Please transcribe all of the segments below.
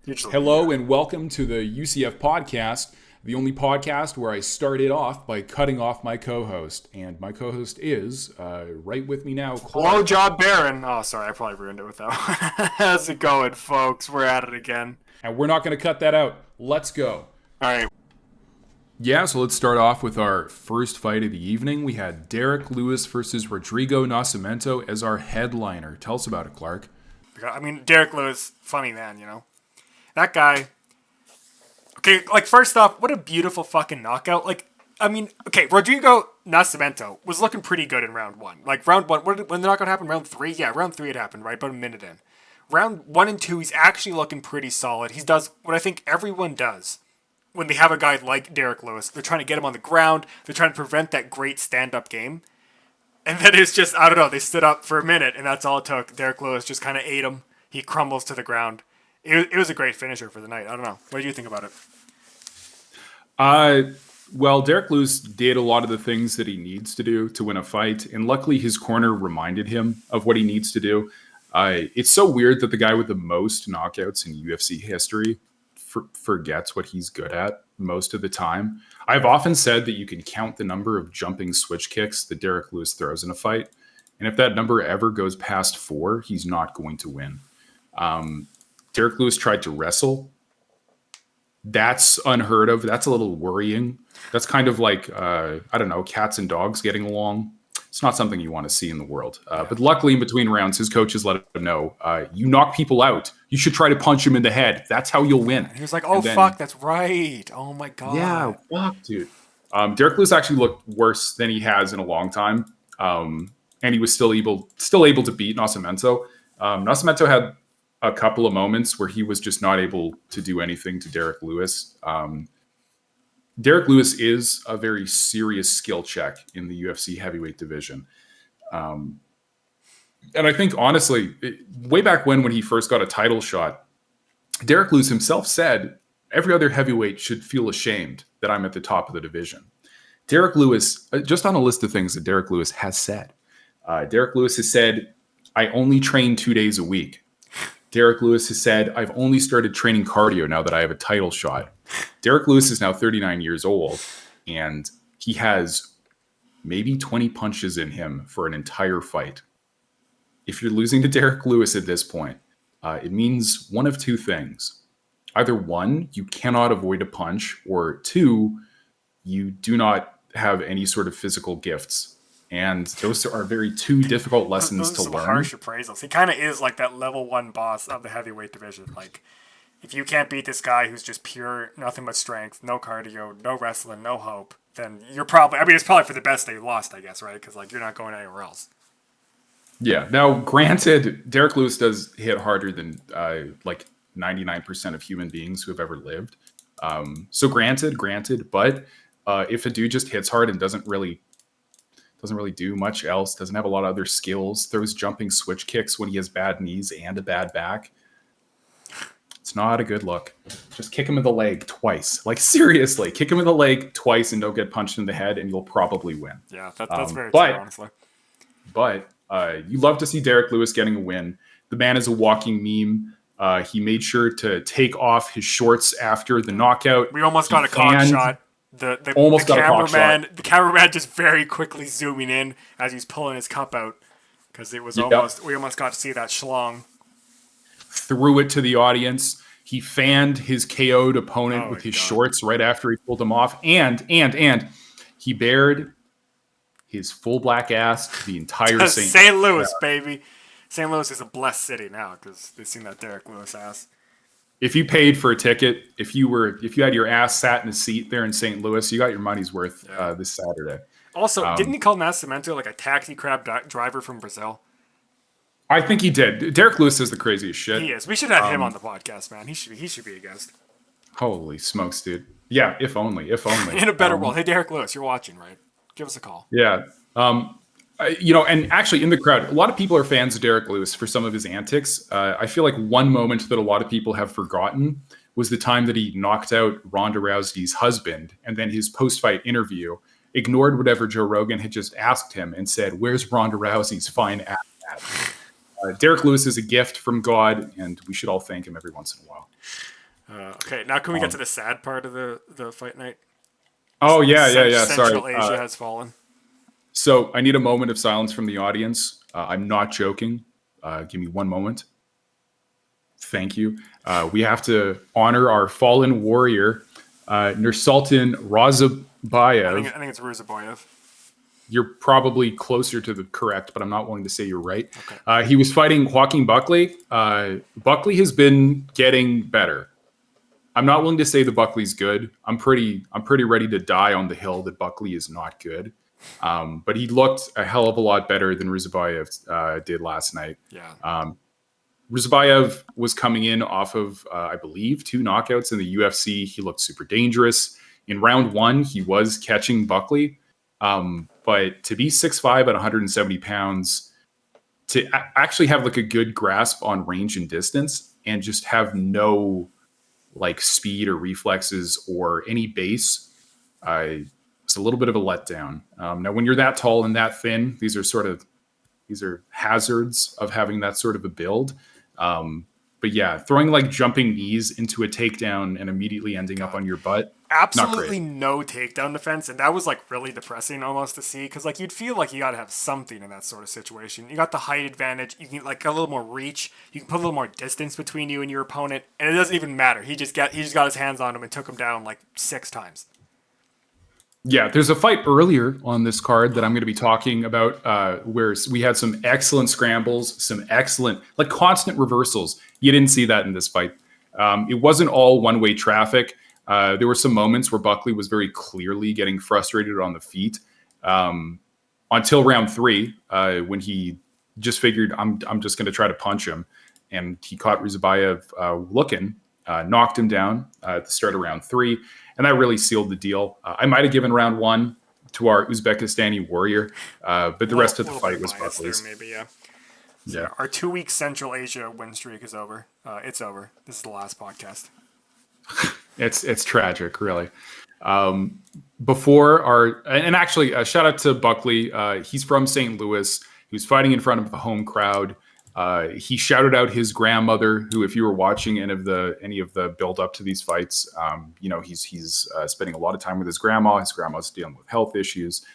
Hello and welcome to the UCF podcast, the only podcast where I started off by cutting off my co-host. And my co-host is right with me now, Clark. Blowjob Baron. Oh, sorry, I probably ruined it with that one. How's it going, folks? We're at it again. And we're not going to cut that out. Let's go. All right. Yeah, so let's start off with our first fight of the evening. We had Derrick Lewis versus Rodrigo Nascimento as our headliner. Tell us about it, Clark. I mean, Derrick Lewis, funny man, you know? That guy. Okay, like, first off, what a beautiful fucking knockout. Like, I mean, okay, Rodrigo Nascimento was looking pretty good in round one. Like, round one, when the knockout happened? Round three? Yeah, round three it happened, right? About a minute in. Round one and two, he's actually looking pretty solid. He does what I think everyone does when they have a guy like Derrick Lewis. They're trying to get him on the ground. They're trying to prevent that great stand-up game. And then it's just, I don't know, they stood up for a minute, and that's all it took. Derrick Lewis just kind of ate him. He crumbles to the ground. It was a great finisher for the night. I don't know. What do you think about it? Well, Derrick Lewis did a lot of the things that he needs to do to win a fight, and luckily his corner reminded him of what he needs to do. It's so weird that the guy with the most knockouts in UFC history forgets what he's good at most of the time. I've often said that you can count the number of jumping switch kicks that Derrick Lewis throws in a fight, and if that number ever goes past 4, he's not going to win. Derrick Lewis tried to wrestle. That's unheard of. That's a little worrying. That's kind of like, I don't know, cats and dogs getting along. It's not something you want to see in the world. But luckily, in between rounds, his coaches let him know, you knock people out. You should try to punch him in the head. That's how you'll win. And he was like, oh, fuck, that's right. Oh, my God. Yeah, fuck, dude. Derrick Lewis actually looked worse than he has in a long time. And he was still able to beat Nascimento. Nascimento had a couple of moments where he was just not able to do anything to Derrick Lewis. Derrick Lewis is a very serious skill check in the UFC heavyweight division. And I think, honestly, way back when he first got a title shot, Derrick Lewis himself said, every other heavyweight should feel ashamed that I'm at the top of the division. Derrick Lewis, just on a list of things that Derrick Lewis has said, Derrick Lewis has said, I only train 2 days a week. Derrick Lewis has said, I've only started training cardio now that I have a title shot. Derrick Lewis is now 39 years old, and he has maybe 20 punches in him for an entire fight. If you're losing to Derrick Lewis at this point, it means one of two things. Either one, you cannot avoid a punch, or two, you do not have any sort of physical gifts. And those are very two difficult lessons to learn. Harsh appraisals. He kind of is like that level 1 boss of the heavyweight division. Like, if you can't beat this guy who's just pure, nothing but strength, no cardio, no wrestling, no hope, then you're probably, I mean, it's probably for the best that you lost, I guess, right? Because, like, you're not going anywhere else. Yeah. Now, granted, Derrick Lewis does hit harder than, like, 99% of human beings who have ever lived. So granted, but if a dude just hits hard and doesn't really do much else, doesn't have a lot of other skills, throws jumping switch kicks when he has bad knees and a bad back, it's not a good look. Just kick him in the leg twice. Like, seriously, kick him in the leg twice and don't get punched in the head, and you'll probably win. Yeah, that's very true, honestly. But you love to see Derrick Lewis getting a win. The man is a walking meme. He made sure to take off his shorts after the knockout. We almost got a cock shot. The cameraman just very quickly zooming in as he's pulling his cup out, because we almost got to see that schlong. Threw it to the audience. He fanned his KO'd opponent with his shorts right after he pulled them off, and he bared his full black ass to the entire St. Louis, baby. St. Louis is a blessed city now because they've seen that Derrick Lewis ass. If you paid for a ticket, if you had your ass sat in a seat there in St. Louis, you got your money's worth this Saturday. Also, didn't he call Nascimento like a taxi cab driver from Brazil? I think he did. Derrick Lewis is the craziest shit. He is. We should have him on the podcast, man. He should be a guest. Holy smokes, dude. Yeah, if only. In a better world. Hey, Derrick Lewis, you're watching, right? Give us a call. Yeah. And actually in the crowd, a lot of people are fans of Derrick Lewis for some of his antics. I feel like one moment that a lot of people have forgotten was the time that he knocked out Ronda Rousey's husband, and then his post-fight interview ignored whatever Joe Rogan had just asked him and said, where's Ronda Rousey's fine ass at? Derrick Lewis is a gift from God, and we should all thank him every once in a while. Okay, now can we get to the sad part of the fight night? Oh yeah. Sorry. Central Asia has fallen. So I need a moment of silence from the audience. I'm not joking. Give me one moment. Thank you. We have to honor our fallen warrior, Nursultan Razabayev. I think it's Ruzaboyev. You're probably closer to the correct, but I'm not willing to say you're right. Okay. He was fighting Joaquin Buckley. Buckley has been getting better. I'm not willing to say that Buckley's good. I'm pretty ready to die on the hill that Buckley is not good. But he looked a hell of a lot better than Ruzabayev did last night. Yeah. Ruzabayev was coming in off of, I believe, 2 knockouts in the UFC. He looked super dangerous. In round 1, he was catching Buckley. But to be 6'5" at 170 pounds, to actually have like a good grasp on range and distance and just have no like speed or reflexes or any base, it's a little bit of a letdown. Now, when you're that tall and that thin, these are hazards of having that sort of a build. But yeah, throwing like jumping knees into a takedown and immediately ending up on your butt. Absolutely no takedown defense, and that was like really depressing almost to see, because like you'd feel like you got to have something in that sort of situation. You got the height advantage, you can like a little more reach, you can put a little more distance between you and your opponent, and it doesn't even matter. He just got his hands on him and took him down like 6 times. Yeah, there's a fight earlier on this card that I'm going to be talking about where we had some excellent scrambles, some excellent, like constant reversals. You didn't see that in this fight. It wasn't all one-way traffic. There were some moments where Buckley was very clearly getting frustrated on the feet until round 3 when he just figured, I'm just going to try to punch him. And he caught Ruzabayev looking, knocked him down at the start of round 3. And that really sealed the deal. I might have given round 1 to our Uzbekistani warrior, but the rest of the fight was Buckley's. There, maybe, yeah. So Yeah. our 2-week Central Asia win streak is over. It's over. This is the last podcast. It's tragic, really. Before and actually, shout out to Buckley. He's from St. Louis. He was fighting in front of a home crowd. He shouted out his grandmother, who, if you were watching any of the build up to these fights, he's spending a lot of time with his grandma. His grandma's dealing with health issues.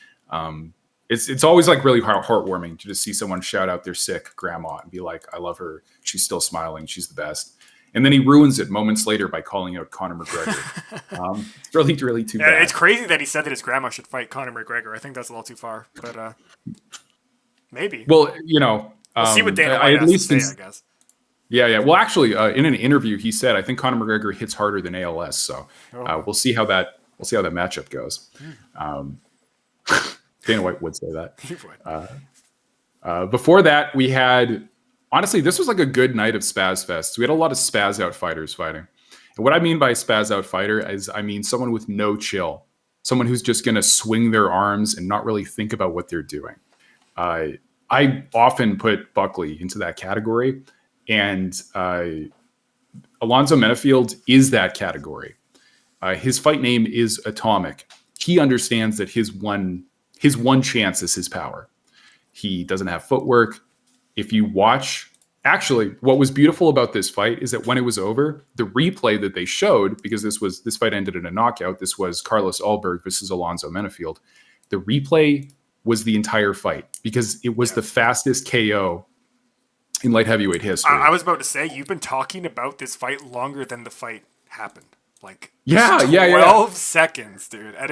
It's always like really heartwarming to just see someone shout out their sick grandma and be like, I love her. She's still smiling. She's the best. And then he ruins it moments later by calling out Conor McGregor. It's really too bad. It's crazy that he said that his grandma should fight Conor McGregor. I think that's a little too far, but maybe. Well, we'll see what Dana White has to say, I guess. Yeah. Well, actually, in an interview, he said, I think Conor McGregor hits harder than ALS. So we'll see how that matchup goes. Dana White would say that. He would. Before that, we had, honestly, this was like a good night of Spaz Fest. We had a lot of Spaz out fighters fighting. And what I mean by Spaz out fighter is I mean someone with no chill, someone who's just going to swing their arms and not really think about what they're doing. I often put Buckley into that category, and Alonzo Menafield is that category. His fight name is Atomic. He understands that his one chance is his power. He doesn't have footwork. If you watch, actually, what was beautiful about this fight is that when it was over, the replay that they showed, because this fight ended in a knockout, this was Carlos Ulberg versus Alonzo Menafield. The replay was the entire fight because it was the fastest KO in light heavyweight history. I was about to say, you've been talking about this fight longer than the fight happened. Like 12 seconds, dude. And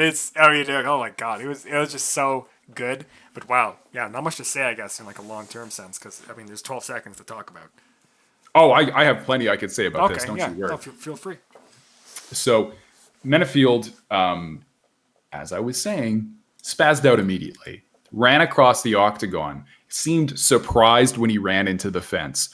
oh my god, it was just so good. But wow, yeah, not much to say, I guess, in like a long-term sense, because there's 12 seconds to talk about. Oh, I have plenty I could say about this. Don't you worry. No, feel free. So, Menafield, as I was saying, spazzed out immediately, ran across the octagon, seemed surprised when he ran into the fence.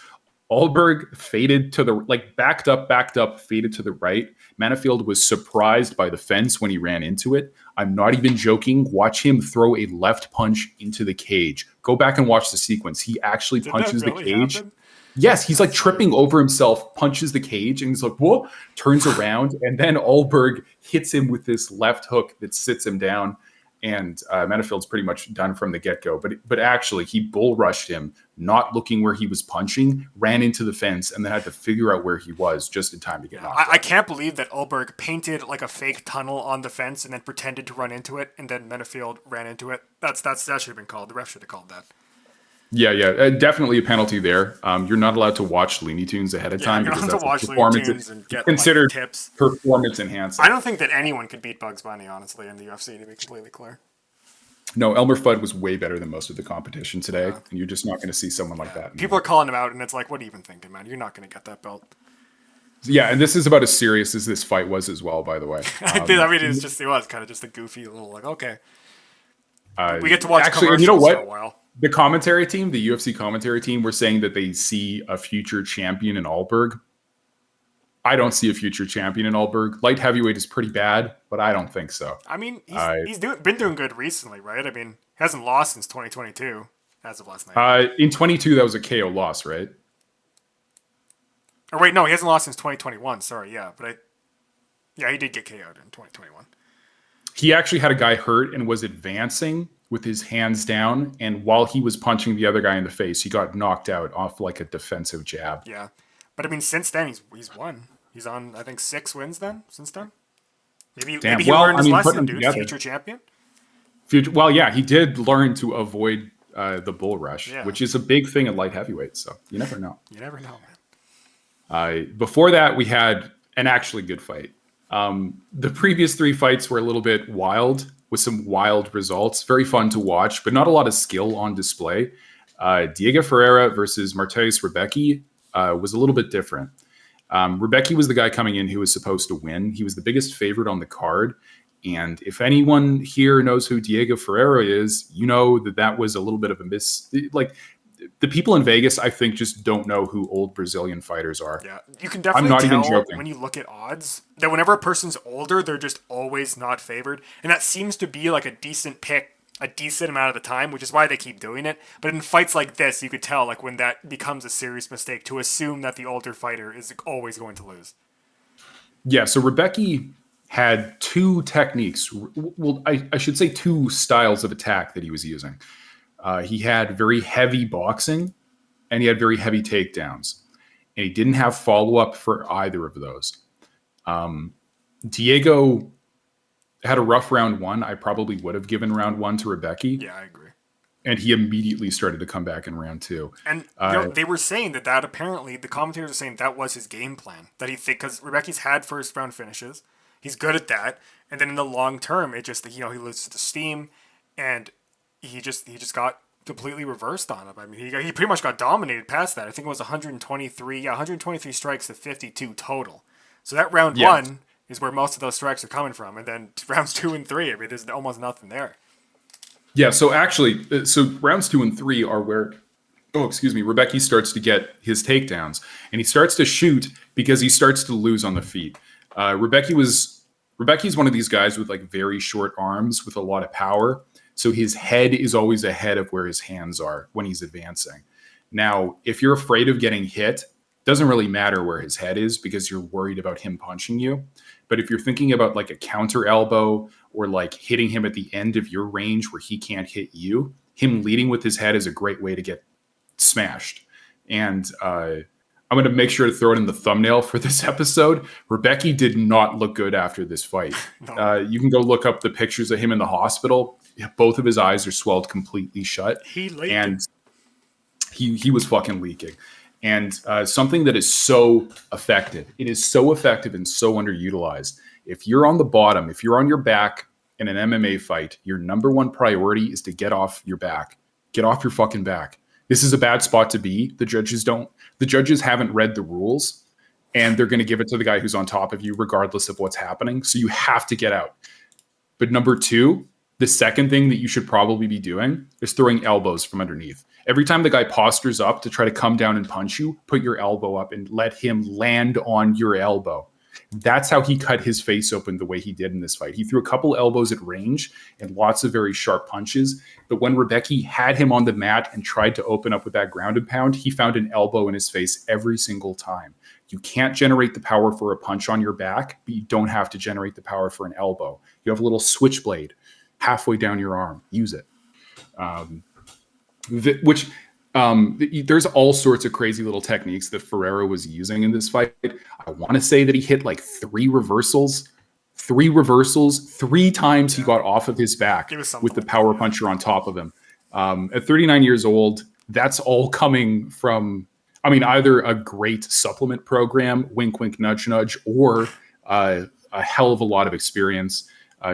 Ulberg faded to the backed up, faded to the right. Menafield was surprised by the fence when he ran into it. I'm not even joking. Watch him throw a left punch into the cage. Go back and watch the sequence. He actually punches the cage. Happen? Yes, he's like tripping over himself, punches the cage, and he's like, whoa, turns around, and then Ulberg hits him with this left hook that sits him down. and Menifield's pretty much done from the get-go. But actually, he bull rushed him, not looking where he was punching, ran into the fence, and then had to figure out where he was just in time to get knocked out. I can't believe that Ulberg painted like a fake tunnel on the fence and then pretended to run into it, and then Menefield ran into it. That should have been called. The ref should have called that. Yeah, definitely a penalty there. You're not allowed to watch Looney Tunes ahead of time because that's watch performance Looney Tunes and get considered tips. Performance enhancing. I don't think that anyone could beat Bugs Bunny, honestly, in the UFC, to be completely clear. No, Elmer Fudd was way better than most of the competition today, and you're just not going to see someone like that. People are calling him out, and it's like, what are you even thinking, man? You're not going to get that belt. Yeah, and this is about as serious as this fight was as well, by the way. I mean, it was kind of just a goofy little, like, okay. We get to watch actually, commercials you know what? for a while. The commentary team, the UFC commentary team, were saying that they see a future champion in Ulberg. I don't see a future champion in Ulberg. Light heavyweight is pretty bad, but I don't think so. I mean, he's been doing good recently, right? I mean, he hasn't lost since 2022, as of last night. In 22, that was a KO loss, right? Or wait, no, he hasn't lost since 2021. Sorry, yeah, he did get KO'd in 2021. He actually had a guy hurt and was advancing with his hands down, and while he was punching the other guy in the face, he got knocked out off like a defensive jab. Yeah, but I mean, since then he's won. He's on, I think, 6 wins since then. Maybe he learned his lesson, dude. Together. Future champion. Well, yeah, he did learn to avoid the bull rush, which is a big thing at light heavyweight. So you never know. You never know, man. Before that, we had an actually good fight. The previous 3 fights were a little bit wild, with some wild results. Very fun to watch, but not a lot of skill on display. Diego Ferreira versus Martais Rebecki was a little bit different. Rebecki was the guy coming in who was supposed to win. He was the biggest favorite on the card. And if anyone here knows who Diego Ferreira is, you know that was a little bit of a miss. Like, the people in Vegas, I think, just don't know who old Brazilian fighters are. Yeah, you can definitely tell when you look at odds that whenever a person's older, they're just always not favored. And that seems to be like a decent pick a decent amount of the time, which is why they keep doing it. But in fights like this, you could tell like when that becomes a serious mistake to assume that the older fighter is always going to lose. Yeah, so Rebecki had 2 techniques. Well, I should say 2 styles of attack that he was using. He had very heavy boxing, and he had very heavy takedowns. And he didn't have follow-up for either of those. Diego had a rough round 1. I probably would have given round 1 to Rebecki. Yeah, I agree. And he immediately started to come back in round 2. And they were saying that apparently, the commentators are saying that was his game plan. That he because Rebecki's had first round finishes. He's good at that. And then in the long term, it just, he loses to steam, and he just got completely reversed on him. I mean, he pretty much got dominated past that. I think it was 123 strikes to 52 total. So that round 1 is where most of those strikes are coming from. And then rounds 2 and 3, I mean, there's almost nothing there. Yeah, so actually, rounds 2 and 3 are where, Rebecki starts to get his takedowns. And he starts to shoot because he starts to lose on the feet. Rebecki's one of these guys with like very short arms with a lot of power. So his head is always ahead of where his hands are when he's advancing. Now, if you're afraid of getting hit, it doesn't really matter where his head is because you're worried about him punching you. But if you're thinking about like a counter elbow or like hitting him at the end of your range where he can't hit you, him leading with his head is a great way to get smashed. And I'm going to make sure to throw it in the thumbnail for this episode. Rebecki did not look good after this fight. No. You can go look up the pictures of him in the hospital. Both of his eyes are swelled completely shut. He was fucking leaking. And something that is so effective. It is so effective and so underutilized. If you're on the bottom, if you're on your back in an MMA fight, your number 1 priority is to get off your back. Get off your fucking back. This is a bad spot to be. The judges haven't read the rules, and they're going to give it to the guy who's on top of you regardless of what's happening. So you have to get out. But number 2, the second thing that you should probably be doing is throwing elbows from underneath. Every time the guy postures up to try to come down and punch you, put your elbow up and let him land on your elbow. That's how he cut his face open the way he did in this fight. He threw a couple elbows at range and lots of very sharp punches. But when Rebecki had him on the mat and tried to open up with that ground and pound, he found an elbow in his face every single time. You can't generate the power for a punch on your back, but you don't have to generate the power for an elbow. You have a little switchblade halfway down your arm. Use it. There's all sorts of crazy little techniques that Ferreira was using in this fight. I want to say that he hit like three reversals, three times he got off of his back with the power puncher on top of him. At 39 years old, that's all coming from, either a great supplement program, wink, wink, nudge, nudge, or a hell of a lot of experience.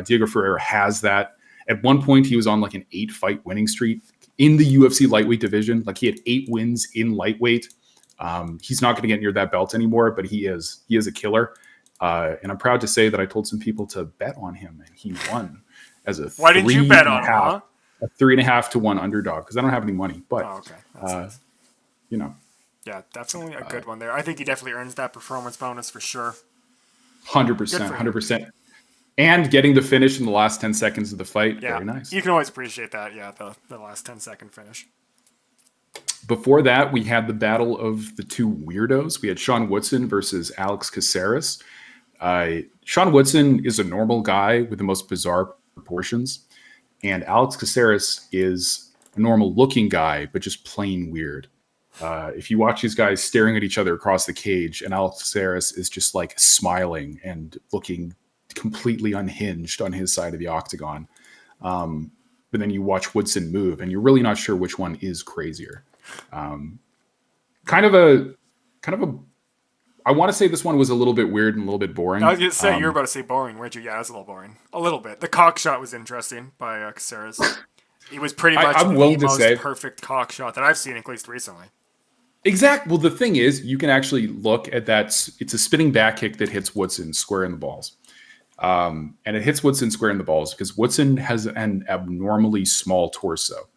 Diego Ferreira has that. At one point, he was on like an 8-fight winning streak in the UFC lightweight division. Like he had 8 wins in lightweight. He's not going to get near that belt anymore, but he is a killer. And I'm proud to say that I told some people to bet on him, and he won as a Why didn't you bet on him, huh? A 3.5 to 1 underdog, because I don't have any money. But okay. Nice. Yeah, definitely a good one there. I think he definitely earns that performance bonus for sure. 100%. And getting the finish in the last 10 seconds of the fight, very nice. You can always appreciate that, the last 10-second finish. Before that, we had the battle of the two weirdos. We had Sean Woodson versus Alex Caceres. Sean Woodson is a normal guy with the most bizarre proportions. And Alex Caceres is a normal-looking guy, but just plain weird. If you watch these guys staring at each other across the cage, and Alex Caceres is just like smiling and looking completely unhinged on his side of the octagon. But then you watch Woodson move, and you're really not sure which one is crazier. Kind of a. I want to say this one was a little bit weird and a little bit boring. I was going to say, you were about to say boring, weren't you? Yeah, it was a little boring. A little bit. The cock shot was interesting by Caceres. He was pretty much the most perfect cock shot that I've seen, at least recently. Exactly. Well, the thing is, you can actually look at that. It's a spinning back kick that hits Woodson square in the balls. And it hits Woodson square in the balls because Woodson has an abnormally small torso.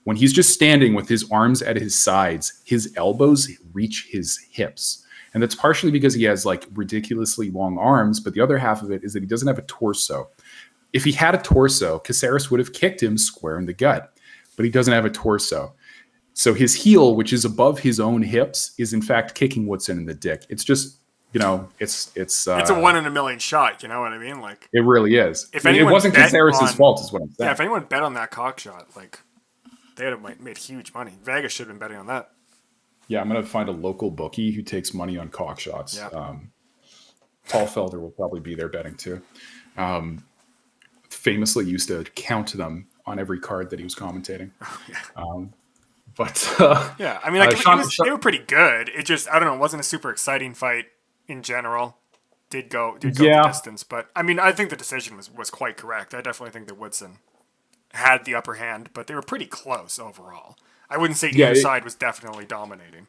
When he's just standing with his arms at his sides, his elbows reach his hips. And that's partially because he has like ridiculously long arms, but the other half of it is that he doesn't have a torso. If he had a torso, Caceres would have kicked him square in the gut, but he doesn't have a torso. So his heel, which is above his own hips, is in fact kicking Woodson in the dick. It's just, it's a 1 in a million shot. You know what I mean? Like it really is. It wasn't Caceres' fault, is what I'm saying. Yeah, if anyone bet on that cock shot, like they would have made huge money. Vegas should have been betting on that. Yeah, I'm gonna find a local bookie who takes money on cock shots. Yeah. Paul Felder will probably be there betting too. Famously used to count them on every card that he was commentating. Oh, yeah. Yeah, I mean, they were pretty good. It just, I don't know, it wasn't a super exciting fight in general. Did go the distance, but I mean, I think the decision was quite correct. I definitely think that Woodson had the upper hand, but they were pretty close overall. I wouldn't say either side was definitely dominating.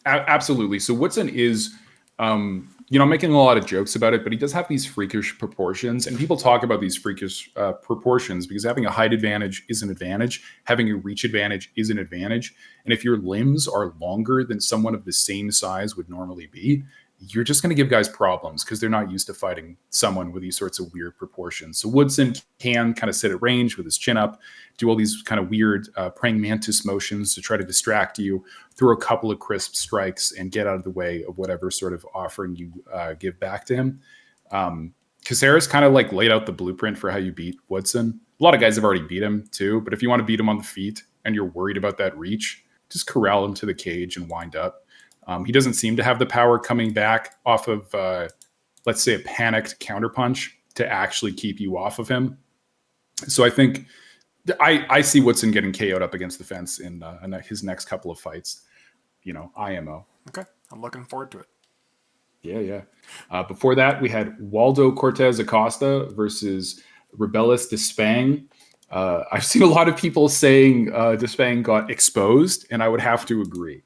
Absolutely. So Woodson is, making a lot of jokes about it, but he does have these freakish proportions, and people talk about these freakish proportions because having a height advantage is an advantage. Having a reach advantage is an advantage. And if your limbs are longer than someone of the same size would normally be, you're just going to give guys problems because they're not used to fighting someone with these sorts of weird proportions. So Woodson can kind of sit at range with his chin up, do all these kind of weird praying mantis motions to try to distract you, throw a couple of crisp strikes, and get out of the way of whatever sort of offering you give back to him. Caceres kind of like laid out the blueprint for how you beat Woodson. A lot of guys have already beat him too, but if you want to beat him on the feet and you're worried about that reach, just corral him to the cage and wind up. He doesn't seem to have the power coming back off of, let's say, a panicked counterpunch to actually keep you off of him. So I think I see Woodson getting KO'd up against the fence in his next couple of fights. IMO. Okay, I'm looking forward to it. Yeah. Before that, we had Waldo Cortez Acosta versus Rebelis Despang. I've seen a lot of people saying Despang got exposed, and I would have to agree.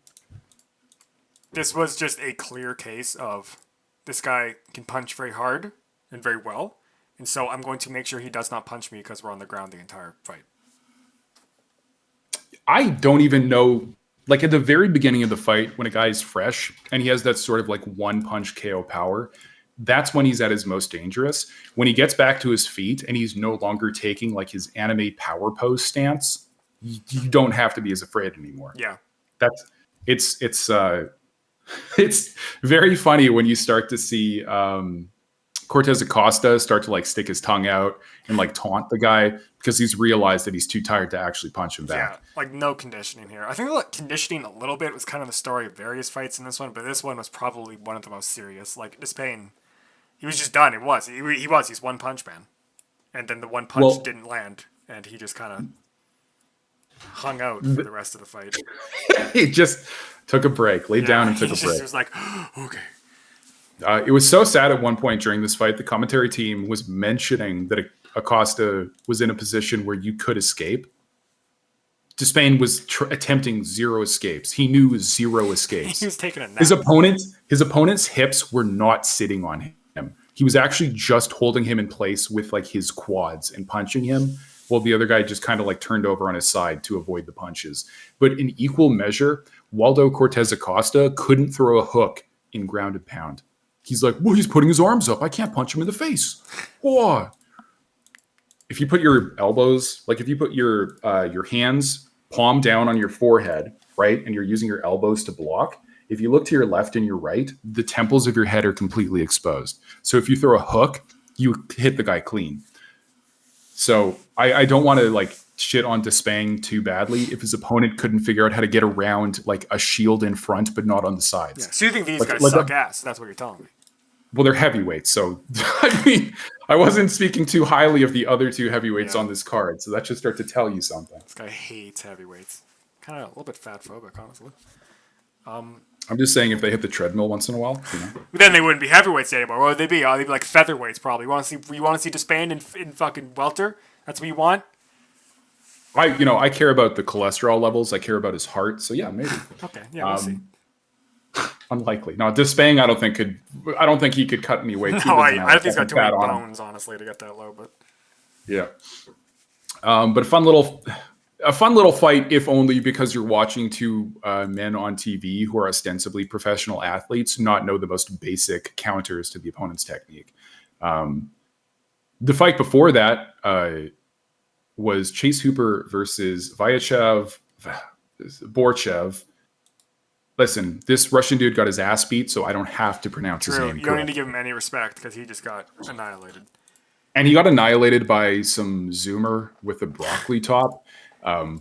This was just a clear case of this guy can punch very hard and very well. And so I'm going to make sure he does not punch me because we're on the ground the entire fight. I don't even know. Like at the very beginning of the fight, when a guy is fresh and he has that sort of like one punch KO power, that's when he's at his most dangerous. When he gets back to his feet and he's no longer taking like his anime power pose stance, you don't have to be as afraid anymore. Yeah. It's very funny when you start to see Cortez Acosta start to like stick his tongue out and like taunt the guy because he's realized that he's too tired to actually punch him back. Yeah, like no conditioning here. I think like conditioning a little bit was kind of the story of various fights in this one, but this one was probably one of the most serious. Like Despain, he was just done. It was. He's one punch man, and then the one punch didn't land, and he just kind of hung out for the rest of the fight. He just took a break, laid down and took a break. He was like, okay. It was so sad at one point during this fight. The commentary team was mentioning that Acosta was in a position where you could escape. Despain was attempting 0 escapes. He knew 0 escapes. He was taking a nap. His opponent's hips were not sitting on him. He was actually just holding him in place with like his quads and punching him, while the other guy just kind of like turned over on his side to avoid the punches. But in equal measure, Waldo Cortez Acosta couldn't throw a hook in ground and pound. He's like, well, he's putting his arms up. I can't punch him in the face. Whoa. If you put your elbows, like if you put your hands palm down on your forehead, right, and you're using your elbows to block, if you look to your left and your right, the temples of your head are completely exposed. So if you throw a hook, you hit the guy clean. So I don't want to like shit on Despang too badly if his opponent couldn't figure out how to get around like a shield in front but not on the sides. Yeah. So you think these guys suck ass? That's what you're telling me. Well, they're heavyweights, so I mean, I wasn't speaking too highly of the other 2 heavyweights on this card, so that should start to tell you something. This guy hates heavyweights. Kind of a little bit fat phobic, honestly. I'm just saying, if they hit the treadmill once in a while, you know. Then they wouldn't be heavyweights anymore. What would they be? Oh, they'd be like featherweights, probably. You want to see Despain in fucking welter? That's what you want? I care about the cholesterol levels. I care about his heart. So yeah, maybe. Okay, yeah, we'll see. Unlikely. No, Despang, I don't think he could cut any weight. No, I don't think he's got too many bones, honestly, to get that low. But yeah, but a fun little fight, if only because you're watching 2 men on TV who are ostensibly professional athletes not know the most basic counters to the opponent's technique. The fight before that was Chase Hooper versus Vyacheslav Borchev. Listen, this Russian dude got his ass beat, so I don't have to pronounce his name. You don't need to give him any respect because he just got annihilated. And he got annihilated by some Zoomer with a broccoli top.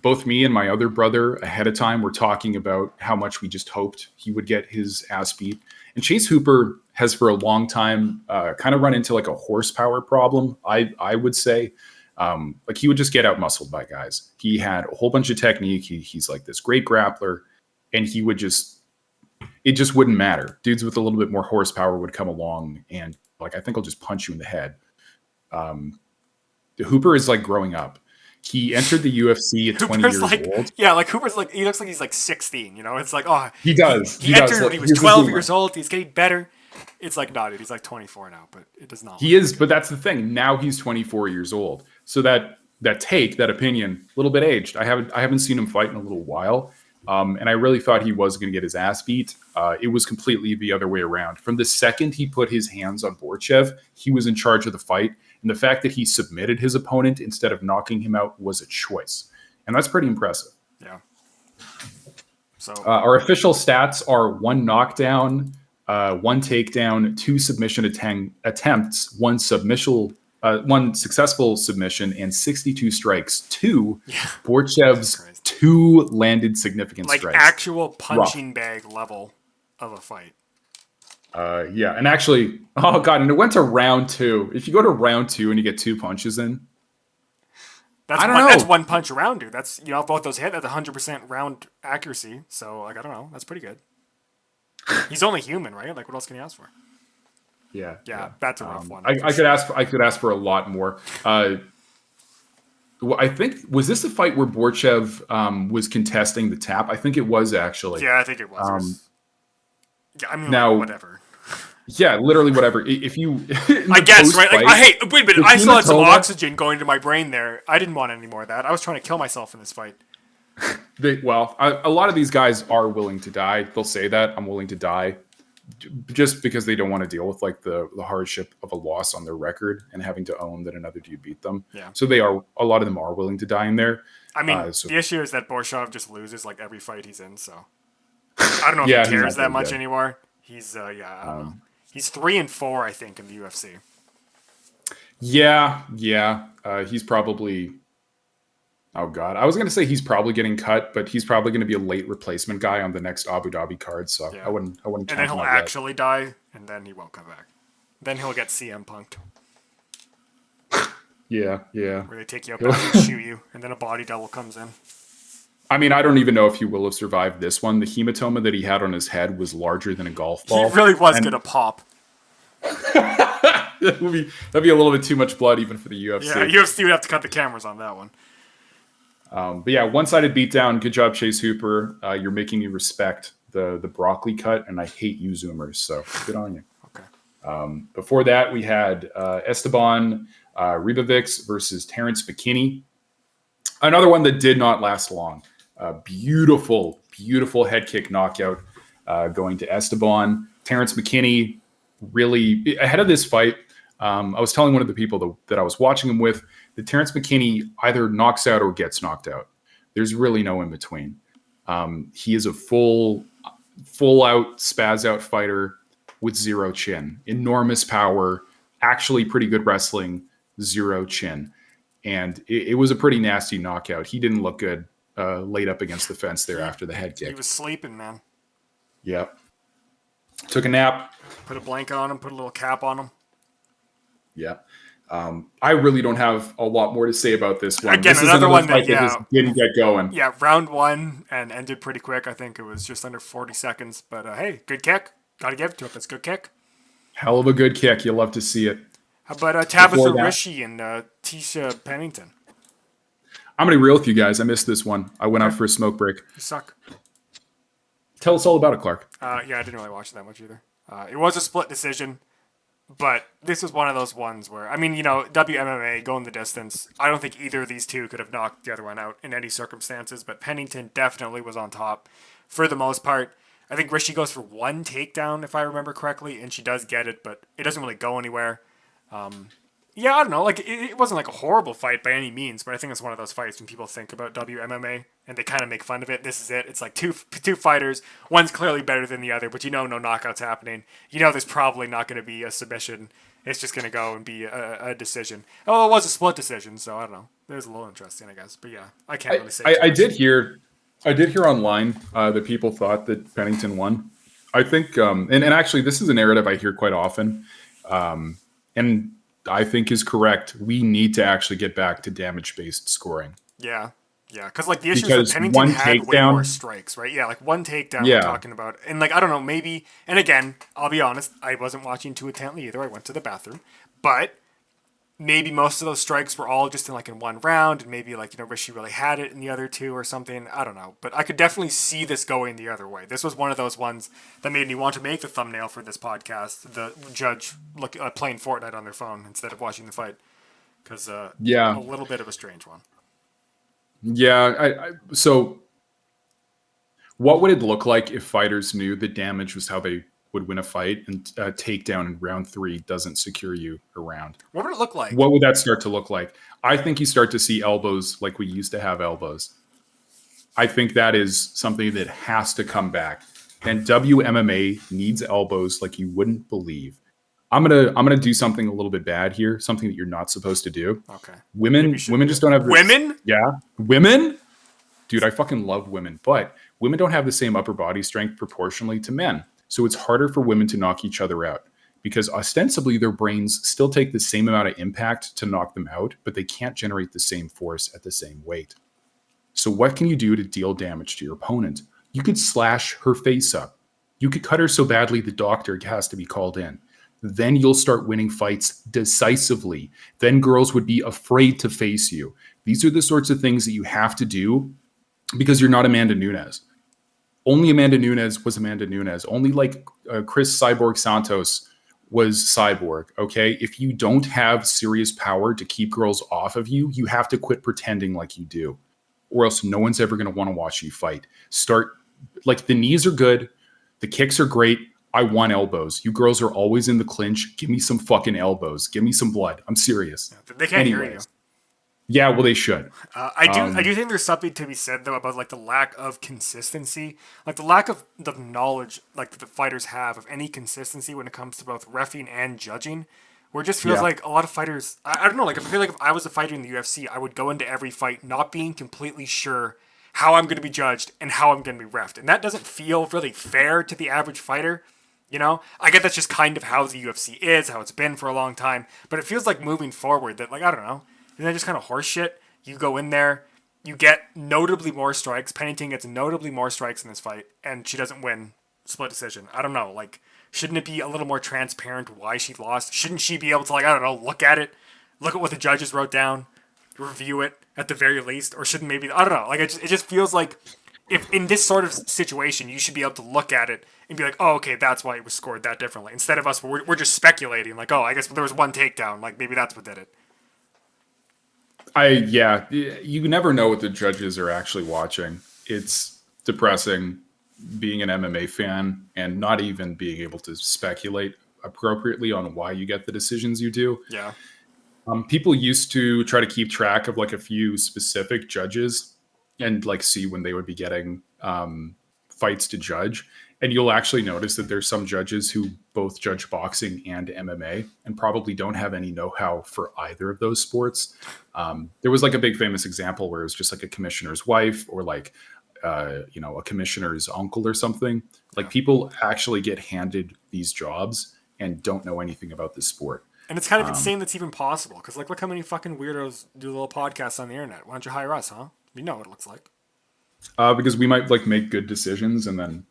Both me and my other brother ahead of time were talking about how much we just hoped he would get his ass beat. And Chase Hooper has for a long time kind of run into like a horsepower problem, I would say. Like he would just get out muscled by guys. He had a whole bunch of technique. He's like this great grappler. And he would it just wouldn't matter. Dudes with a little bit more horsepower would come along and like, I think I'll just punch you in the head. Hooper is like growing up. He entered the UFC at 20 years old. Yeah, like Hooper's like, he looks like he's like 16, you know? It's like, oh. He does. He entered when he was 12 years old. He's getting better. It's like, no, dude, he's like 24 now, but it does not. He is, but that's the thing. Now he's 24 years old. So that opinion, a little bit aged. I haven't seen him fight in a little while. And I really thought he was going to get his ass beat. It was completely the other way around. From the second he put his hands on Borchev, he was in charge of the fight. And the fact that he submitted his opponent instead of knocking him out was a choice. And that's pretty impressive. Yeah. So our official stats are 1 knockdown, 1 takedown, 2 submission attempts, 1 successful submission, and 62 strikes. 2 Borchev's 2 landed significant strikes. Like actual punching bag level of a fight. Yeah, and actually, oh god, and it went to round 2. If you go to round 2 and you get 2 punches in, that's 1 punch around, dude. That's, you know, both those hit at 100% round accuracy. So like, I don't know, that's pretty good. He's only human, right? Like, what else can he ask for? Yeah, that's a rough one. I could ask for a lot more. I think, was this the fight where Borchev was contesting the tap? I think it was actually. Yeah, I think it was. Yeah, I mean, now, whatever. Yeah, literally whatever. If you, I guess, right? Like, wait a minute. I still had some oxygen going to my brain there. I didn't want any more of that. I was trying to kill myself in this fight. A lot of these guys are willing to die. They'll say that I'm willing to die, just because they don't want to deal with like the hardship of a loss on their record and having to own that another dude beat them. Yeah. So a lot of them are willing to die in there. I mean, the issue is that Borchev just loses like every fight he's in. So I don't know if he cares that much anymore. He's I don't know. He's 3-4, I think, in the UFC. Yeah. He's probably. Oh God, I was gonna say he's probably getting cut, but he's probably gonna be a late replacement guy on the next Abu Dhabi card. So I Yeah. wouldn't. I wouldn't And then count him he'll out yet. actually die, and then he won't come back. Then he'll get CM punked, Yeah. where they take you out back and shoot you, and then a body double comes in. I mean, I don't even know if he will have survived this one. The hematoma that he had on his head was larger than a golf He ball. really was and gonna pop. that'd be a little bit too much blood even for the UFC. Yeah, UFC would have to cut the cameras on that one. But yeah, one-sided beatdown. Good job, Chase Hooper. You're making me respect the broccoli cut, and I hate you Zoomers. So good on you. Okay. Before that, we had Esteban Ribovics versus Terrence McKinney. Another one that did not last long. Beautiful head kick knockout going to Esteban. Terrence McKinney really ahead of this fight. I was telling one of the people that I was watching him with that Terrence McKinney either knocks out or gets knocked out. There's really no in between. He is a full out spaz out fighter with zero chin, enormous power, actually pretty good wrestling, zero chin. And it was a pretty nasty knockout. He didn't look good laid up against the fence there after the head He kick. was sleeping, man. Yep. Took a nap. Put a blanket on him, put a little cap on him. Yeah. I really don't have a lot more to say about this one. Again, this another one fight that, just didn't get going. Yeah, round one and ended pretty quick. I think it was just under 40 seconds. But hey, good kick. Gotta give it to him. It's a good kick. Hell of a good kick. You'll love to see it. How about Tabitha Rishi and Tisha Pennington? I'm going to be real with you guys. I missed this one. I went out for a smoke break. You suck. Tell us all about it, Clark. Yeah, I didn't really watch it that much either. It was a split decision, but this was one of those ones where, I mean, WMMA, going the distance, I don't think either of these two could have knocked the other one out in any circumstances, but Pennington definitely was on top for the most part. I think Rishi goes for one takedown, if I remember correctly, and she does get it, but it doesn't really go anywhere. Yeah, I don't know. Like it wasn't like a horrible fight by any means, but I think it's one of those fights when people think about WMMA and they kind of make fun of it. This is it. It's like two fighters. One's clearly better than the other, but no knockouts happening. There's probably not going to be a submission. It's just going to go and be a decision. Oh, it was a split decision, so I don't know. It was a little interesting, I guess. But yeah, I can't really say. I did hear online that people thought that Pennington won. I think, and actually, this is a narrative I hear quite often, and I think is correct. We need to actually get back to damage-based scoring. Yeah, because like the issue is that Pennington had way more strikes, right? Yeah, like one takedown we're talking about. And like, I don't know, maybe, and again, I'll be honest, I wasn't watching too intently either. I went to the bathroom. But maybe most of those strikes were all just in one round, and maybe Rishi really had it in the other two or something. I don't know, but I could definitely see this going the other way. This was one of those ones that made me want to make the thumbnail for this podcast. The judge playing Fortnite on their phone instead of watching the fight, because a little bit of a strange one. Yeah, so what would it look like if fighters knew that damage was how they would win a fight, and a takedown in round 3 doesn't secure you around? What would it look like? What would that start to look like? I think you start to see elbows like we used to have elbows. I think that is something that has to come back. And WMMA needs elbows like you wouldn't believe. I'm gonna do something a little bit bad here, something that you're not supposed to do. Okay. Women just don't have women? Yeah. Women? Dude, I fucking love women, but women don't have the same upper body strength proportionally to men. So it's harder for women to knock each other out because ostensibly their brains still take the same amount of impact to knock them out, but they can't generate the same force at the same weight. So what can you do to deal damage to your opponent? You could slash her face up. You could cut her so badly the doctor has to be called in. Then you'll start winning fights decisively. Then girls would be afraid to face you. These are the sorts of things that you have to do because you're not Amanda Nunes. Only Amanda Nunes was Amanda Nunes. Only Chris Cyborg Santos was Cyborg, okay? If you don't have serious power to keep girls off of you, you have to quit pretending like you do, or else no one's ever going to want to watch you fight. The knees are good. The kicks are great. I want elbows. You girls are always in the clinch. Give me some fucking elbows. Give me some blood. I'm serious. They can't hear you. Yeah, well, they should. I do think there's something to be said though about the lack of consistency, the lack of the knowledge that the fighters have of any consistency when it comes to both reffing and judging. Where it just feels Yeah. like a lot of fighters. I don't know. Like I feel like if I was a fighter in the UFC, I would go into every fight not being completely sure how I'm going to be judged and how I'm going to be reffed, and that doesn't feel really fair to the average fighter. You know, I get that's just kind of how the UFC is, how it's been for a long time. But it feels like moving forward that, like, I don't know, isn't that just kind of horse shit? You go in there, you get notably more strikes. Pennington gets notably more strikes in this fight, and she doesn't win split decision. I don't know, like, shouldn't it be a little more transparent why she lost? Shouldn't she be able to, like, I don't know, look at it, look at what the judges wrote down, review it at the very least, or shouldn't maybe I don't know. Like it just feels like if in this sort of situation you should be able to look at it and be like, oh, okay, that's why it was scored that differently. Instead of us, we're just speculating, like, oh, I guess there was one takedown, like maybe that's what did it. Yeah, you never know what the judges are actually watching. It's depressing being an MMA fan and not even being able to speculate appropriately on why you get the decisions you do. Yeah. People used to try to keep track of like a few specific judges and like see when they would be getting fights to judge. And you'll actually notice that there's some judges who both judge boxing and MMA and probably don't have any know-how for either of those sports. There was like a big famous example where it was just like a commissioner's wife or like, a commissioner's uncle or something. Like people actually get handed these jobs and don't know anything about the sport. And it's kind of insane that's even possible. Because, like, look how many fucking weirdos do little podcasts on the internet. Why don't you hire us, huh? We know what it looks like. Because we might, like, make good decisions and then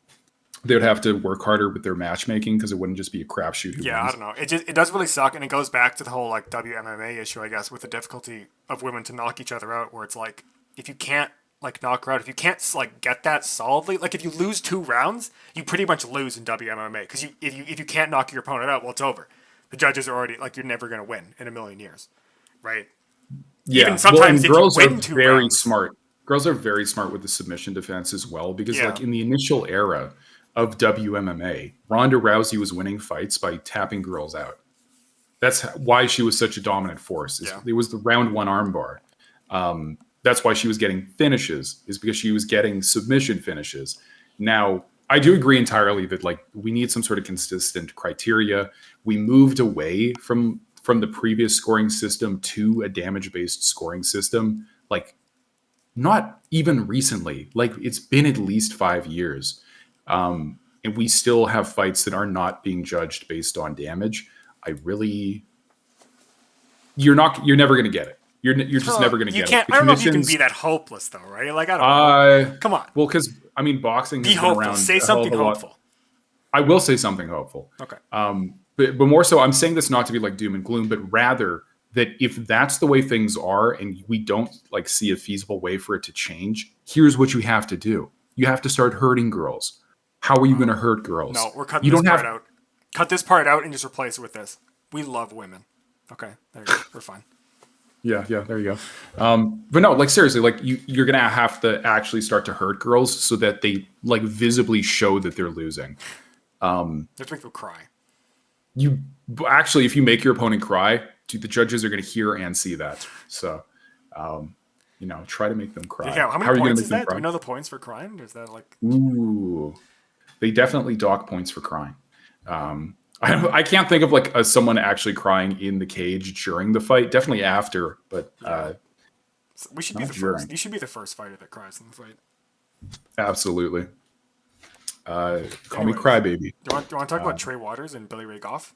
they would have to work harder with their matchmaking because it wouldn't just be a crapshoot. Yeah, wins. I don't know. It does really suck. And it goes back to the whole, like, WMMA issue, I guess, with the difficulty of women to knock each other out. Where it's like, if you can't, like, knock her out, if you can't, like, get that solidly, like, if you lose 2 rounds, you pretty much lose in WMMA. Because if you can't knock your opponent out, well, it's over. The judges are already like, you're never going to win in a million years, right? Yeah, even sometimes if girls you win are 2 very rounds. smart. Girls are very smart with the submission defense as well because, Yeah. like, in the initial era of WMMA, Ronda Rousey was winning fights by tapping girls out. That's why she was such a dominant force. Yeah. It was the round 1 armbar. That's why she was getting finishes, is because she was getting submission finishes. Now, I do agree entirely that, like, we need some sort of consistent criteria. We moved away from the previous scoring system to a damage-based scoring system, like, not even recently. Like, it's been at least 5 years. And we still have fights that are not being judged based on damage. You're never going to get it. You're just never going to get it. I don't know if you can be that hopeless, though, right? Like, I don't know. Come on. Well, because, I mean, boxing has Be been hopeful. around Say a hell of something a lot. hopeful. I will say something hopeful. Okay. But more so, I'm saying this not to be like doom and gloom, but rather that if that's the way things are and we don't like see a feasible way for it to change, here's what you have to do. You have to start hurting girls. How are you going to hurt girls? No, we're cutting this part out. Cut this part out and just replace it with this. We love women. Okay, there you go. We're fine. Yeah, there you go. But no, like, seriously, like, you're gonna have to actually start to hurt girls so that they, like, visibly show that they're losing. They have to make them cry. If you make your opponent cry, the judges are gonna hear and see that. So, try to make them cry. Yeah, how many points is that? Do we know the points for crying? Or is that like? Ooh, they definitely dock points for crying. I can't think of like someone actually crying in the cage during the fight. Definitely after, but we should be the first. You should be the first fighter that cries in the fight. Absolutely. Call me crybaby. Do you want to talk about Trey Waters and Billy Ray Goff?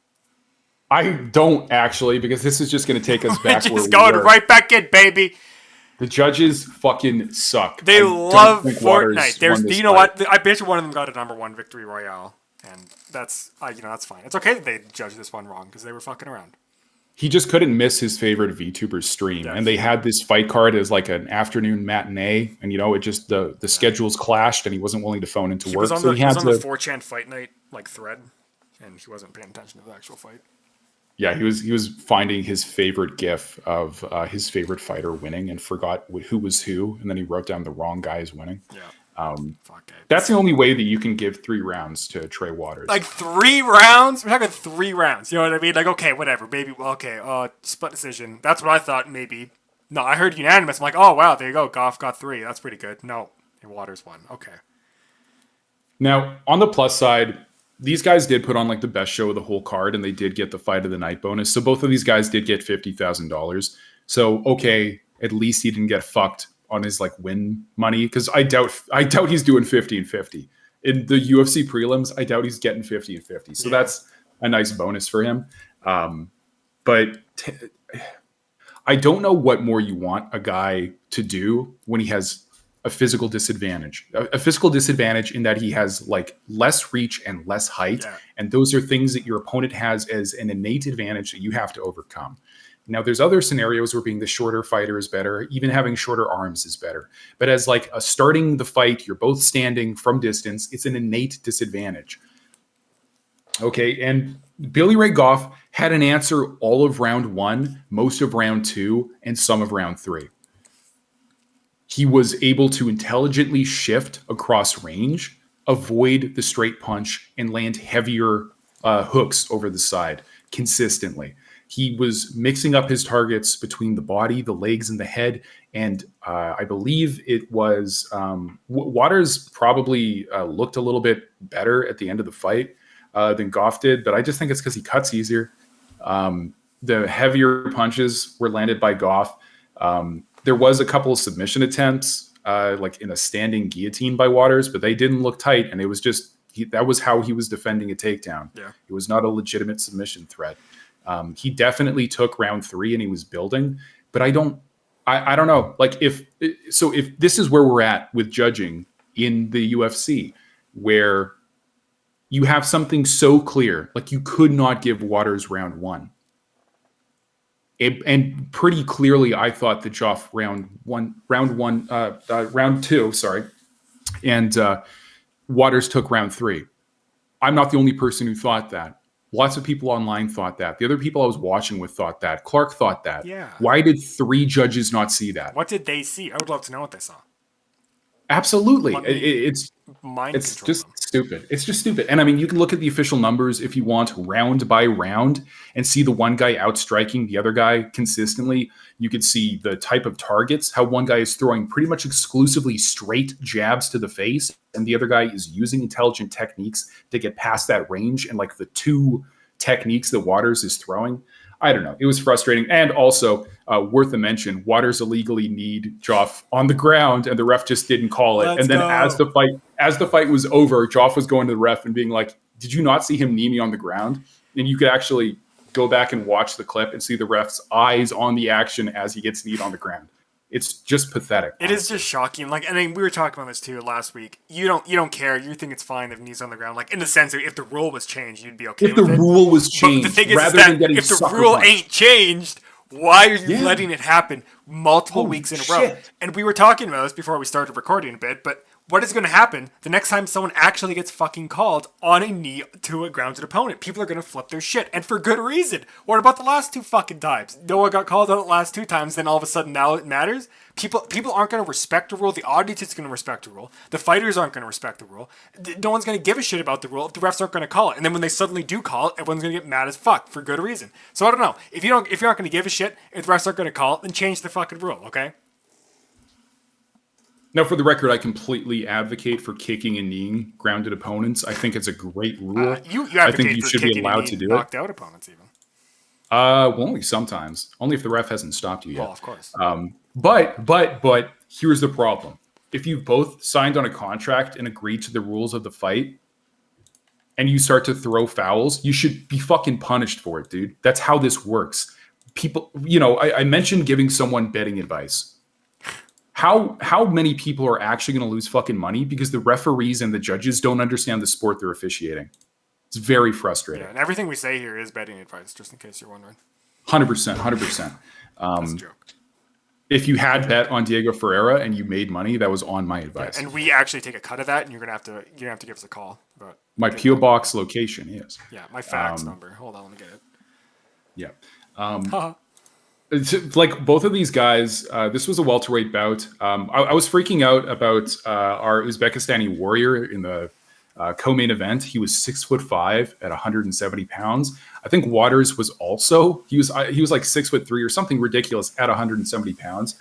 I don't actually, because this is just going to take us back. Just going right back in, baby. The judges fucking suck. They love Fortnite. You know what? I bet you one of them got a #1 victory royale. And that's that's fine. It's okay that they judged this one wrong because they were fucking around. He just couldn't miss his favorite VTuber stream, and they had this fight card as like an afternoon matinee, and it just the schedules clashed, and he wasn't willing to phone into work. He was on the 4chan Fight Night like thread, and he wasn't paying attention to the actual fight. Yeah, he was finding his favorite GIF of his favorite fighter winning, and forgot who was who, and then he wrote down the wrong guys winning. Yeah. That's the only way that you can give 3 rounds to Trey Waters. Like 3 rounds? We're talking 3 rounds. You know what I mean? Like, okay, whatever. Maybe, okay, split decision. That's what I thought, maybe. No, I heard unanimous. I'm like, oh, wow, there you go. Goff got 3. That's pretty good. No, and Waters won. Okay. Now, on the plus side, these guys did put on like the best show of the whole card, and they did get the fight of the night bonus. So both of these guys did get $50,000. So okay, at least he didn't get fucked on his like win money, because I doubt he's doing 50 and 50 in the UFC prelims. I doubt he's getting 50 and 50. So that's a nice bonus for him. But I don't know what more you want a guy to do when he has a physical disadvantage. A physical disadvantage in that he has like less reach and less height. Yeah. And those are things that your opponent has as an innate advantage that you have to overcome. Now, there's other scenarios where being the shorter fighter is better. Even having shorter arms is better. But as like a starting the fight, you're both standing from distance. It's an innate disadvantage. Okay, and Billy Ray Goff had an answer all of round 1, most of round 2, and some of round 3. He was able to intelligently shift across range, avoid the straight punch, and land heavier hooks over the side consistently. He was mixing up his targets between the body, the legs, and the head. And I believe it was Waters probably looked a little bit better at the end of the fight than Goff did, but I just think it's because he cuts easier. The heavier punches were landed by Goff. There was a couple of submission attempts, like in a standing guillotine by Waters, but they didn't look tight, and it was just that was how he was defending a takedown. Yeah. It was not a legitimate submission threat. He definitely took round 3 and he was building, but I don't know. Like if this is where we're at with judging in the UFC, where you have something so clear, like you could not give Waters round 1. And pretty clearly, I thought that Joff round 2, sorry, and Waters took round 3. I'm not the only person who thought that. Lots of people online thought that. The other people I was watching with thought that. Clark thought that. Yeah. Why did 3 judges not see that? What did they see? I would love to know what they saw. Absolutely. It's just them. stupid. It's just stupid. And I mean, you can look at the official numbers if you want round by round and see the one guy outstriking the other guy consistently. You can see the type of targets, how one guy is throwing pretty much exclusively straight jabs to the face, and the other guy is using intelligent techniques to get past that range. And like the 2 techniques that Waters is throwing, I don't know. It was frustrating. And also, worth a mention, Waters illegally kneed Joff on the ground, and the ref just didn't call it. And then as the fight was over, Joff was going to the ref and being like, "Did you not see him knee me on the ground?" And you could actually go back and watch the clip and see the ref's eyes on the action as he gets kneed on the ground. It's just pathetic. It is just shocking. Like, I mean, we were talking about this too last week. You don't care. You think it's fine if knees on the ground. Like, in the sense that if the rule was changed, you'd be okay with it. If the rule was changed, but the thing is rather that than getting if the rule ain't changed, why are you letting it happen multiple weeks in a row? And we were talking about this before we started recording a bit, but what is going to happen the next time someone actually gets fucking called on a knee to a grounded opponent? People are going to flip their shit, and for good reason. What about the last 2 fucking times? Noah got called out the last 2 times, then all of a sudden now it matters? People aren't going to respect the rule. The audience is going to respect the rule. The fighters aren't going to respect the rule. No one's going to give a shit about the rule if the refs aren't going to call it. And then when they suddenly do call it, everyone's going to get mad as fuck for good reason. So I don't know. If you're not going to give a shit, if the refs aren't going to call it, then change the fucking rule, okay? Now, for the record, I completely advocate for kicking and kneeing grounded opponents. I think it's a great rule. You I think you should be allowed to do it. Knocked out opponents, even. Well, only sometimes. Only if the ref hasn't stopped you yet. Well, of course. But here's the problem. If you've both signed on a contract and agreed to the rules of the fight, and you start to throw fouls, you should be fucking punished for it, dude. That's how this works. People, I mentioned giving someone betting advice. How many people are actually going to lose fucking money because the referees and the judges don't understand the sport they're officiating? It's very frustrating. Yeah, and everything we say here is betting advice, just in case you're wondering. 100%. That's a joke. If you had bet on Diego Ferreira and you made money, that was on my advice. Yeah, and we actually take a cut of that, and you're gonna have to give us a call. But my PO box location is. Yeah, my fax number. Hold on, let me get it. Yeah. It's like both of these guys, this was a welterweight bout. I was freaking out about our Uzbekistani warrior in the co-main event. He was 6'5" at 170 pounds. I think Waters was also, he was like 6'3" or something ridiculous at 170 pounds.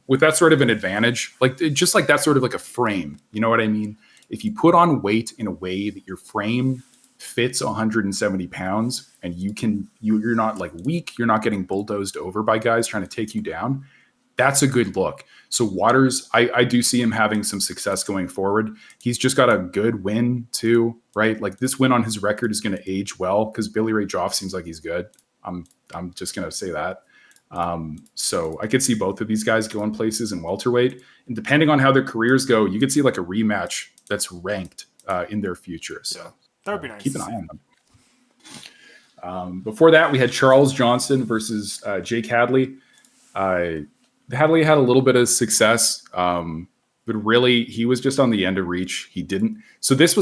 With that sort of an advantage, like just like that sort of like a frame, you know what I mean? if you put on weight in a way that your frame fits 170 pounds and you're not like weak, you're not getting bulldozed over by guys trying to take you down, that's a good look. So Waters, I do see him having some success going forward. He's just got a good win too, right? Like this win on his record is going to age well because Billy Ray Joff seems like he's good. I'm just going to say that. So I could see both of these guys going places in welterweight, and depending on how their careers go, you could see like a rematch that's ranked in their future. So yeah, that would be nice. Keep an eye on them. Before that, we had Charles Johnson versus Jake Hadley. Hadley had a little bit of success, but really he was just on the end of reach. He didn't. So this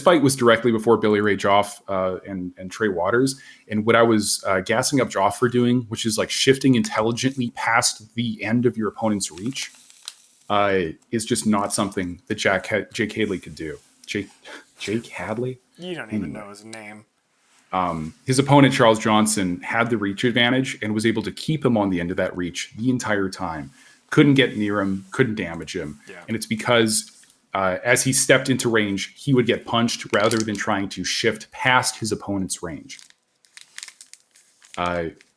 fight was directly before Billy Ray Joff and Trey Waters. And what I was gassing up Joff for doing, which is like shifting intelligently past the end of your opponent's reach, is just not something that Jake Hadley could do. Jake Hadley? You don't even know his name. His opponent, Charles Johnson, had the reach advantage and was able to keep him on the end of that reach the entire time. Couldn't get near him, couldn't damage him. Yeah. And it's because as he stepped into range, he would get punched rather than trying to shift past his opponent's range.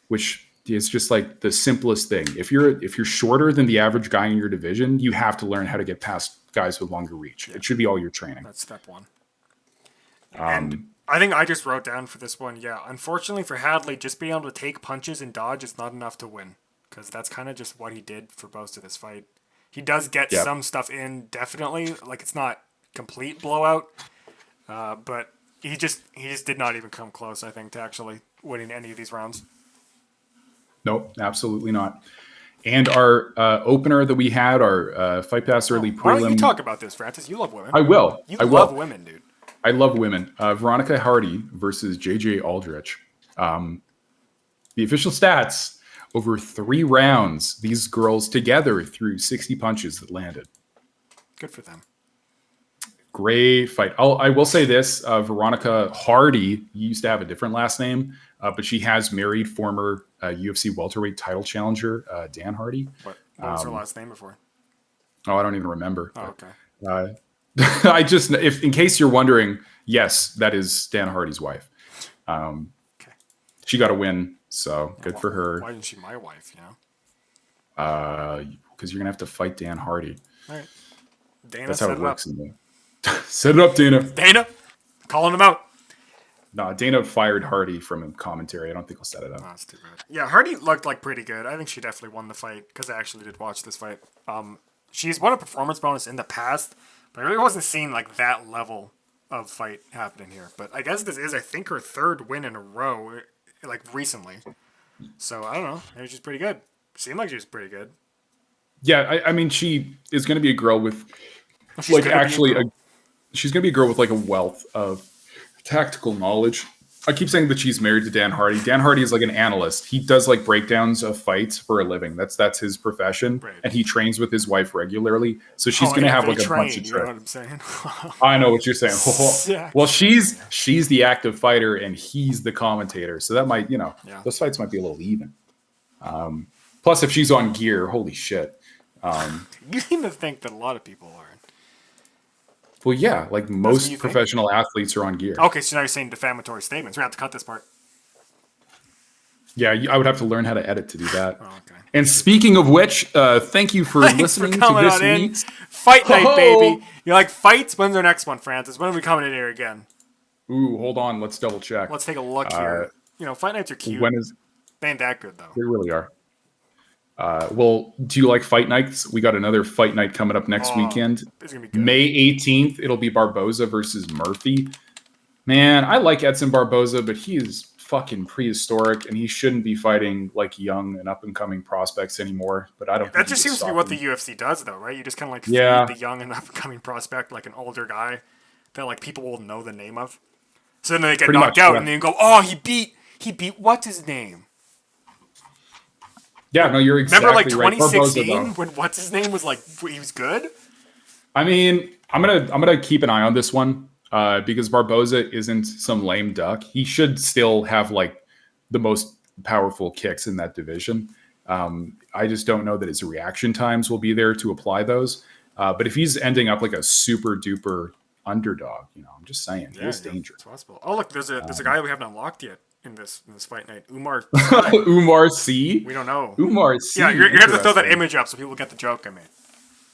Which is just like the simplest thing. If you're shorter than the average guy in your division, you have to learn how to get past guys with longer reach. Yeah. It should be all your training. That's step one. And I think I just wrote down for this one, yeah, unfortunately for Hadley, just being able to take punches and dodge is not enough to win, because that's kind of just what he did for most of this fight. He does get some stuff in, definitely. Like, it's not complete blowout, but he just did not even come close, I think, to actually winning any of these rounds. Nope, absolutely not. And our opener that we had, our Fight Pass early prelim. Why don't you talk about this, Francis? You love women. I will. You love women, dude. I love women. Veronica Hardy versus JJ Aldrich. The official stats, over 3 rounds, these girls together threw 60 punches that landed. Good for them. Great fight. I will say this, Veronica Hardy used to have a different last name, but she has married former UFC welterweight title challenger Dan Hardy. What was her last name before? Oh, I don't even remember. Oh, okay. If in case you're wondering, yes, that is Dan Hardy's wife. Okay. She got a win, so good for her. Why isn't she my wife, you know? Because you're going to have to fight Dan Hardy. All right. Dana, that's how it works. Set it up, Dana. Dana, calling him out. No, Dana fired Hardy from commentary. I don't think he'll set it up. Oh, that's too bad. Yeah, Hardy looked like pretty good. I think she definitely won the fight because I actually did watch this fight. She's won a performance bonus in the past, but I really wasn't seeing like that level of fight happening here. But I guess this is, I think, her 3rd win in a row, like recently. So I don't know. Maybe she's pretty good. Seemed like she was pretty good. Yeah, I mean, she is going to be a girl with, she's going to be a girl with like a wealth of tactical knowledge. I keep saying that she's married to Dan Hardy. Dan Hardy is like an analyst. He does like breakdowns of fights for a living. That's his profession, right. And he trains with his wife regularly. So she's going to have like a bunch of tricks. You know what I'm saying? I know what you're saying. Well, she's the active fighter and he's the commentator. So that might, those fights might be a little even. Plus, if she's on gear, holy shit. You seem to think that a lot of people are. Well, yeah, like most professional athletes are on gear. Okay, so now you're saying defamatory statements. We're going to have to cut this part. Yeah, I would have to learn how to edit to do that. Oh, okay. And speaking of which, thank you for listening to this week's Fight Night, baby. You like fights? When's our next one, Francis? When are we coming in here again? Ooh, hold on. Let's double check. Let's take a look here. Fight nights are cute. They ain't that good, though. They really are. Well, do you like fight nights? We got another fight night coming up next weekend. It's gonna be good. May 18th, it'll be Barboza versus Murphy. Man, I like Edson Barboza, but he is fucking prehistoric, and he shouldn't be fighting like young and up-and-coming prospects anymore. But I don't. That just seems to be what the UFC does, though, right? You just kind of like feed the young and up-and-coming prospect like an older guy that like people will know the name of. So then they get knocked out, and then you go, "Oh, he beat what's his name." Yeah, no, you're exactly right. Remember, like 2016, when what's his name was like he was good. I mean, I'm gonna keep an eye on this one because Barboza isn't some lame duck. He should still have like the most powerful kicks in that division. I just don't know that his reaction times will be there to apply those. But if he's ending up like a super duper underdog, I'm just saying, he is dangerous. It's possible. Oh, look, there's a guy we haven't unlocked yet in this fight night. Umar. Umar C. We don't know. Umar C. Yeah, you're have to throw that image up so people get the joke. I mean.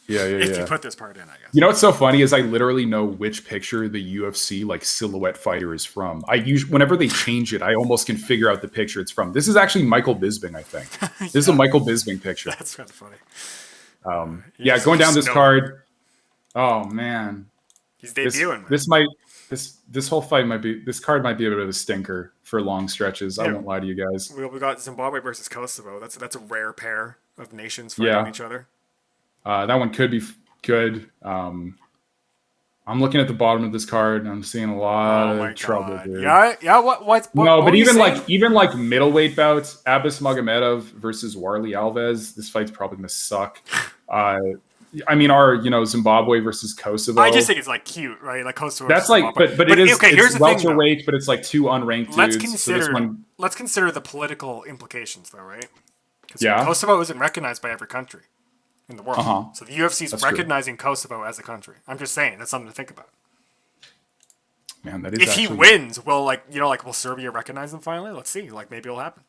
Yeah. If you put this part in, I guess. You know what's so funny is I literally know which picture the UFC like silhouette fighter is from. Whenever they change it, I almost can figure out the picture it's from. This is actually Michael Bisping, I think. This is a Michael Bisping picture. That's kind of funny. Going down this card. Oh man, he's debuting. This whole fight this card might be a bit of a stinker for long stretches. I won't lie to you guys. We got Zimbabwe versus Kosovo. That's a rare pair of nations fighting each other. That one could be good. I'm looking at the bottom of this card and I'm seeing a lot of trouble, dude. Yeah. What but even like middleweight bouts, Abbas Magomedov versus Warley Alves. This fight's probably gonna suck. Our Zimbabwe versus Kosovo. I just think it's like cute, right? Like Kosovo. That's like, but it is. Okay, here's the welterweight, thing, but it's like two unranked dudes. Let's consider the political implications, though, right? Yeah. Kosovo isn't recognized by every country in the world. So the UFC is recognizing true. Kosovo as a country. I'm just saying that's something to think about. Man, that is. If he wins, will Serbia recognize him finally? Let's see. Like maybe it'll happen.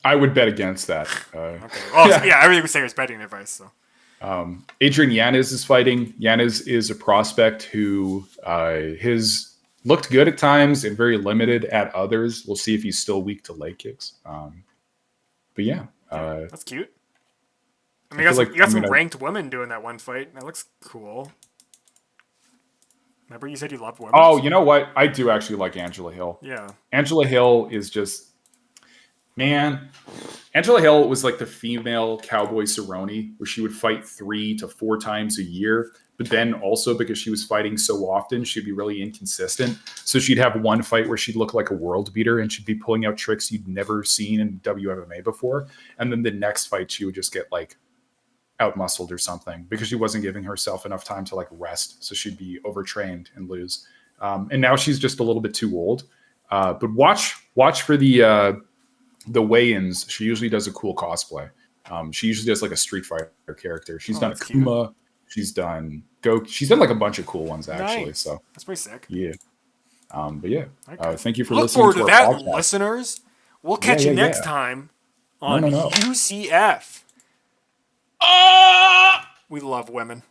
I would bet against that. Okay. Well, everything we say is betting advice. So. Adrian Yanez is fighting. Yanez is a prospect who has looked good at times and very limited at others. We'll see if he's still weak to leg kicks. But yeah. That's cute. I mean, you got some ranked women doing that one fight. That looks cool. Remember you said you loved women? Oh, you know what? I do actually like Angela Hill. Yeah. Angela Hill is just... Man, Angela Hill was like the female Cowboy Cerrone, where she would fight 3 to 4 times a year. But then also because she was fighting so often, she'd be really inconsistent. So she'd have one fight where she'd look like a world beater and she'd be pulling out tricks you'd never seen in WMMA before. And then the next fight, she would just get like out-muscled or something because she wasn't giving herself enough time to like rest. So she'd be overtrained and lose. And now she's just a little bit too old. But watch for the weigh-ins. She usually does a cool cosplay. She usually does like a Street Fighter character. She's done Akuma. Cute. She's done She's done like a bunch of cool ones actually. Nice. So that's pretty sick. Yeah. But yeah. Okay. Thank you for listening. Look forward to that, podcast. Listeners. We'll catch you next time on UCF. We love women.